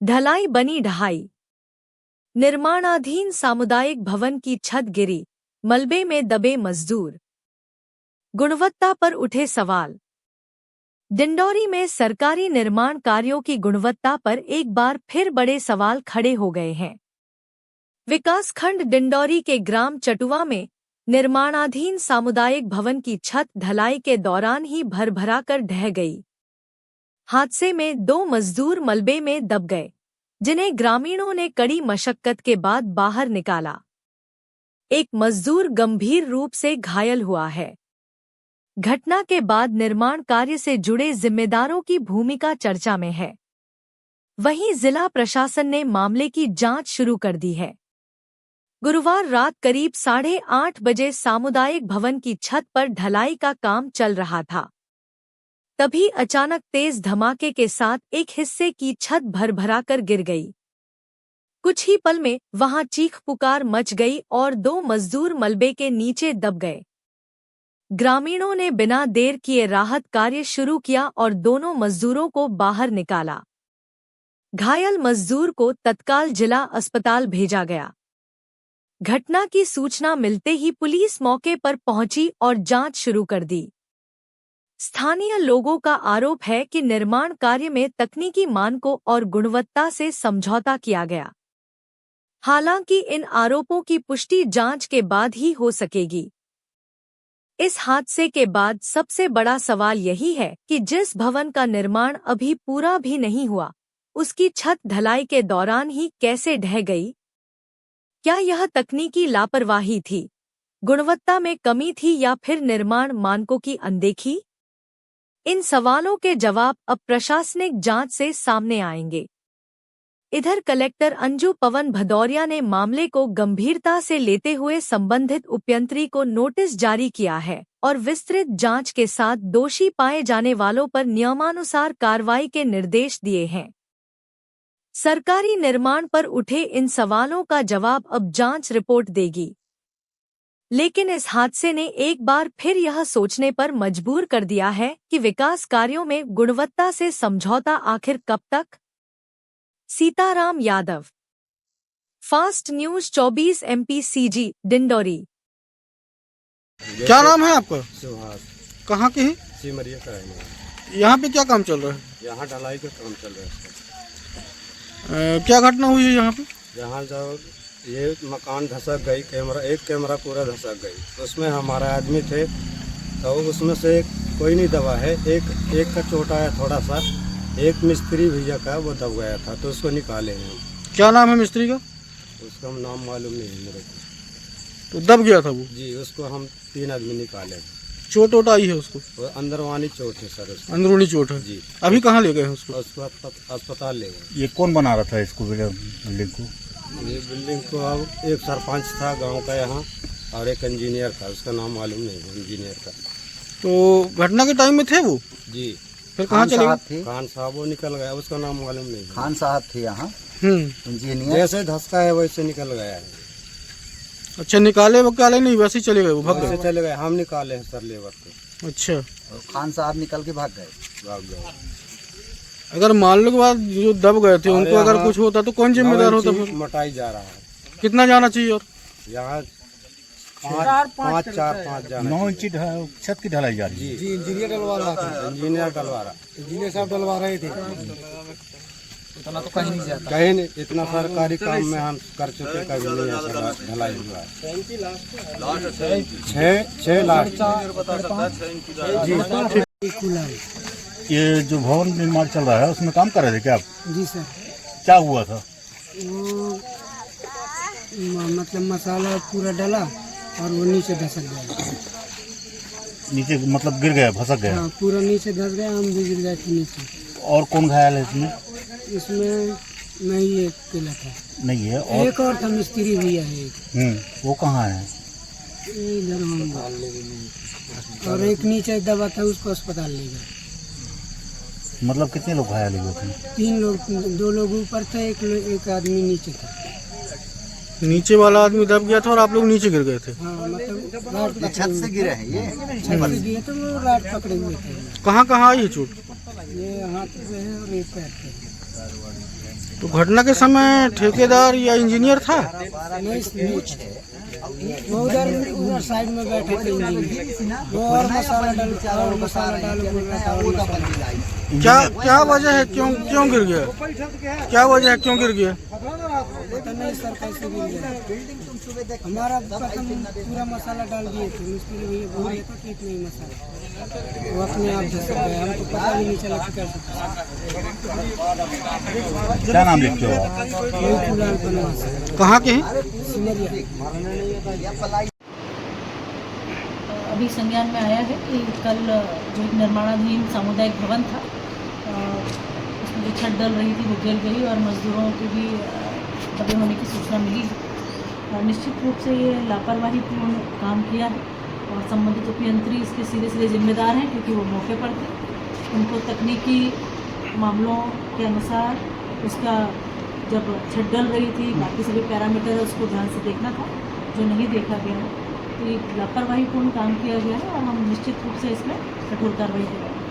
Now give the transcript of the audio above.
ढलाई बनी ढहाई। निर्माणाधीन सामुदायिक भवन की छत गिरी, मलबे में दबे मजदूर। गुणवत्ता पर उठे सवाल। डिंडौरी में सरकारी निर्माण कार्यों की गुणवत्ता पर एक बार फिर बड़े सवाल खड़े हो गए हैं। विकासखंड डिंडौरी के ग्राम चटुआ में निर्माणाधीन सामुदायिक भवन की छत ढलाई के दौरान ही भरभरा कर ढह गई। हादसे में 2 मजदूर मलबे में दब गए, जिन्हें ग्रामीणों ने कड़ी मशक्कत के बाद बाहर निकाला। एक मजदूर गंभीर रूप से घायल हुआ है। घटना के बाद निर्माण कार्य से जुड़े जिम्मेदारों की भूमिका चर्चा में है। वहीं जिला प्रशासन ने मामले की जांच शुरू कर दी है। गुरुवार रात करीब 8:30 बजे सामुदायिक भवन की छत पर ढलाई का काम चल रहा था। तभी अचानक तेज धमाके के साथ एक हिस्से की छत भरभरा कर गिर गई। कुछ ही पल में वहां चीख पुकार मच गई और 2 मजदूर मलबे के नीचे दब गए। ग्रामीणों ने बिना देर किए राहत कार्य शुरू किया और दोनों मजदूरों को बाहर निकाला। घायल मजदूर को तत्काल जिला अस्पताल भेजा गया। घटना की सूचना मिलते ही पुलिस मौके पर पहुंची और जांच शुरू कर दी। स्थानीय लोगों का आरोप है कि निर्माण कार्य में तकनीकी मानकों और गुणवत्ता से समझौता किया गया। हालांकि इन आरोपों की पुष्टि जांच के बाद ही हो सकेगी। इस हादसे के बाद सबसे बड़ा सवाल यही है कि जिस भवन का निर्माण अभी पूरा भी नहीं हुआ, उसकी छत ढलाई के दौरान ही कैसे ढह गई? क्या यह तकनीकी लापरवाही थी, गुणवत्ता में कमी थी या फिर निर्माण मानकों की अनदेखी? इन सवालों के जवाब अब प्रशासनिक जांच से सामने आएंगे। इधर कलेक्टर अंजू पवन भदौरिया ने मामले को गंभीरता से लेते हुए संबंधित उपयंत्री को नोटिस जारी किया है और विस्तृत जांच के साथ दोषी पाए जाने वालों पर नियमानुसार कार्रवाई के निर्देश दिए हैं। सरकारी निर्माण पर उठे इन सवालों का जवाब अब जांच रिपोर्ट देगी। लेकिन इस हादसे ने एक बार फिर यह सोचने पर मजबूर कर दिया है कि विकास कार्यों में गुणवत्ता से समझौता आखिर कब तक? Sitaram Yadav, fast news 24 MPCG Dindori. क्या नाम है आपका? सुहास। कहाँ के हैं? सिमरिया का है। यहाँ पे क्या काम चल रहा है? यहाँ ढलाई का काम चल रहा है। क्या घटना हुई है यहाँ पे? यहाँ जब ये मकान धसक गई, एक कैमरा पूरा धसक गई। उसमें हमारा आदमी थे, तो उसमें से कोई नहीं दबा है। एक का चोट आया थोड़ा सा, एक मिस्त्री भैया का वो दब गया था, तो उसको निकाले हैं। क्या नाम है मिस्त्री का? उसका नाम मालूम नहीं है मेरे को। तो दब गया था वो? जी, उसको हम 3 आदमी निकाले। चोट वोट आई है उसको? वो अंदरवानी चोट है सर उसको। अंदरूनी चोट है जी। अभी कहाँ ले गए हैं उसको? अस्पताल ले गए। ये कौन बना रहा था इसको, बिल्डिंग को? ये बिल्डिंग को अब एक सरपंच था गांव का यहाँ, और एक इंजीनियर था, उसका नाम मालूम नहीं है इंजीनियर का। तो घटना के टाइम में थे वो? जी। फिर कहाँ चले गए? खान साहब वो निकल गया, उसका नाम मालूम नहीं है। खान साहब थे यहाँ इंजीनियर। जैसे धसका है वैसे निकल गया है। अच्छा, निकाले वकाले नहीं, वैसे ही चले गए वो? भाग वैसे गए? चले गए, हम निकाले हैं सर लेबर को। अच्छा, और खान साहब निकल के भाग गए। अगर मान लो के बाद जो दब गए थे उनको अगर कुछ होता तो कौन जिम्मेदार होता? फिर मटाई जा रहा है। कितना जाना चाहिए? और यहाँ 5 जाना। 9 इंची छत की ढलाई जा रही है। जी, इंजीनियर डलवा रहा था। इंजीनियर साहब डलवा रहे थे। इतना तो कहीं नहीं जाता। कहीं नहीं, इतना सरकारी काम में हम कर चुके, कभी नहीं ऐसा ढलाई हुआ है। 6 लाख। जी। ये जो भवन निर्माण चल रहा है उसमें काम कर रहे थे क्या आप? जी सर। क्या हुआ था? वो मतलब मसाला पूरा डला और वो नीचे धसक गया। नीचे मतलब गिर गया, भसक गया? हाँ, पूरा नीचे धस गया, हम भी गिर गए थे नीचे। और कौन घायल है इसमें? इसमें नहीं, एक अकेला था। नहीं है और एक और था, मिस्त्री भैया है एक। वो कहाँ है? इधर हम, और एक नीचे दबा था, उसको अस्पताल ले गए। मतलब कितने लोग घायल हुए थे? 3 लोग, 2 लोग ऊपर थे, एक आदमी नीचे था। नीचे वाला आदमी दब गया था और आप लोग नीचे गिर गए थे? हाँ, मतलब छत से गिरे हैं ये। छत से गिरे तो वो रात पकड़े हुए थे। कहाँ कहाँ आई है चोट? ये हाथ पे है और एक पैर पे। तो घटना के समय ठेकेदार या इंजीनियर था? वो उधर साइड में बैठे थे इंजीनियर। वो और मसाला डाल बोल रहा था और मसाला। क्या वजह है, क्यों गिर गया? क्या वजह है, क्यों गिर गया? पता नहीं सर कैसे गिर गया। हमारा पूरा मसाला डाल दिए थे, मिस्त्री भैया बोल रहे था कि इतना ही मसाला, वो अपने आप धस गया। हमको पता भी नहीं चला कि कैसे। क्या नाम लिखते हो आप? लाल बनवास कहाँ के हैं? सिमरिया। अभी संज्ञान में आया है कि कल जो एक निर्माणाधीन सामुदायिक भवन था, उसमें जो छत डल रही थी वो गिर गई और मजदूरों के भी दबे होने की सूचना मिली है। निश्चित रूप से ये लापरवाहीपूर्ण काम किया है और संबंधित अभियंत्री इसके सीधे जिम्मेदार हैं, क्योंकि वो मौके पर थे। उनको तकनीकी मामलों के अनुसार उसका जब छत डल रही थी, बाकी सभी पैरामीटर उसको ध्यान से देखना था, जो नहीं देखा गया है। तो एक लापरवाहीपूर्ण काम किया गया है और हम निश्चित रूप से इसमें कठोर कार्रवाई करेंगे।